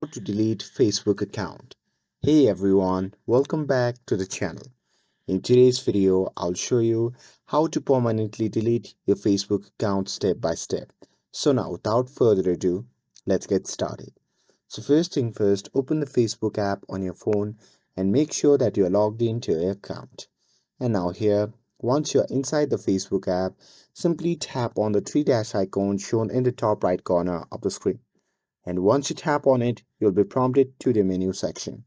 to delete Facebook account. Hey everyone, welcome back to the channel. In today's video, I'll show you how to permanently delete your Facebook account step by step. So now without further ado, let's get started. So first thing first, open the Facebook app on your phone and make sure that you're logged into your account. And now here, once you're inside the Facebook app, simply tap on the three dash icon shown in the top right corner of the screen, and once you tap on it, you'll be prompted to the menu section.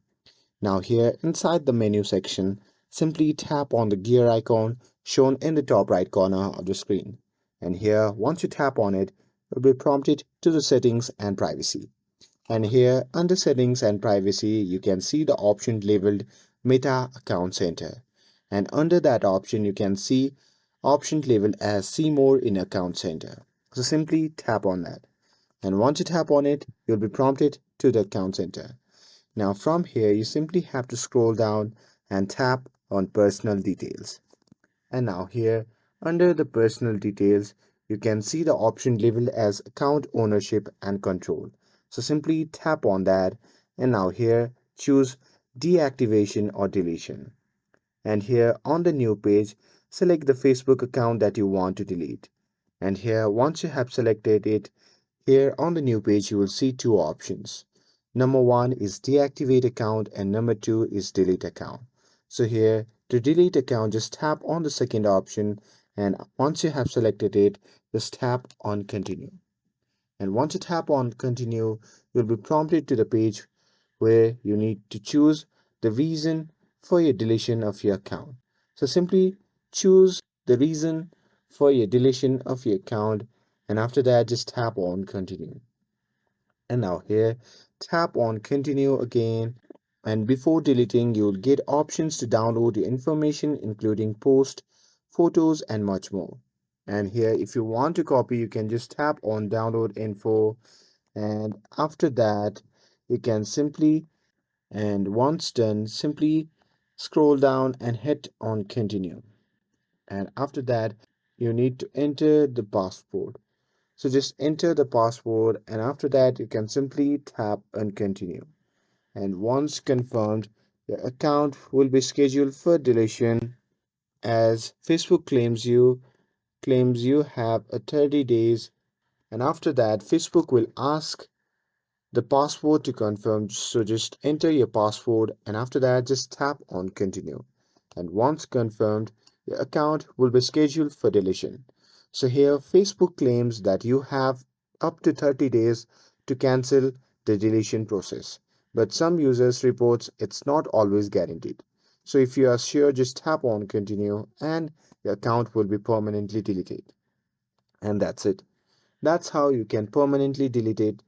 Now here inside the menu section, simply tap on the gear icon shown in the top right corner of the screen. And here, once you tap on it, you'll be prompted to the settings and privacy. And here under settings and privacy, you can see the option labeled Meta Account Center. And under that option, you can see option labeled as See More in Account Center. So simply tap on that, and once you tap on it, you'll be prompted to the account center. Now from here, you simply have to scroll down and tap on personal details. And now here, under the personal details, you can see the option labeled as account ownership and control. So simply tap on that, and now here choose deactivation or deletion. And here on the new page, select the Facebook account that you want to delete. And here, once you have selected it, here on the new page, you will see two options. Number one is deactivate account and number two is delete account. So here to delete account, just tap on the second option, and once you have selected it, just tap on continue. And once you tap on continue, you'll be prompted to the page where you need to choose the reason for your deletion of your account. So simply choose the reason for your deletion of your account, and after that just tap on continue. And now here tap on continue again, and before deleting you'll get options to download the information including post, photos and much more. And here if you want to copy, you can just tap on download info, and after that you can simply, and once done, simply scroll down and hit on continue. And after that, you need to enter the password. So just enter the password, and after that, you can simply tap on continue. And once confirmed, your account will be scheduled for deletion, as Facebook claims you have a 30 days, and after that Facebook will ask the password to confirm. So just enter your password, and after that just tap on continue. And once confirmed, your account will be scheduled for deletion. So here Facebook claims that you have up to 30 days to cancel the deletion process, but some users reports it's not always guaranteed. So if you are sure, just tap on continue and your account will be permanently deleted. And that's it. That's how you can permanently delete it.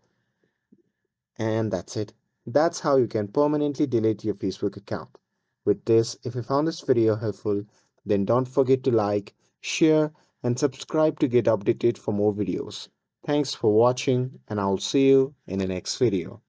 And that's it. That's how you can permanently delete your Facebook account. With this, if you found this video helpful, then don't forget to like, share, and subscribe to get updated for more videos. Thanks for watching, and I'll see you in the next video.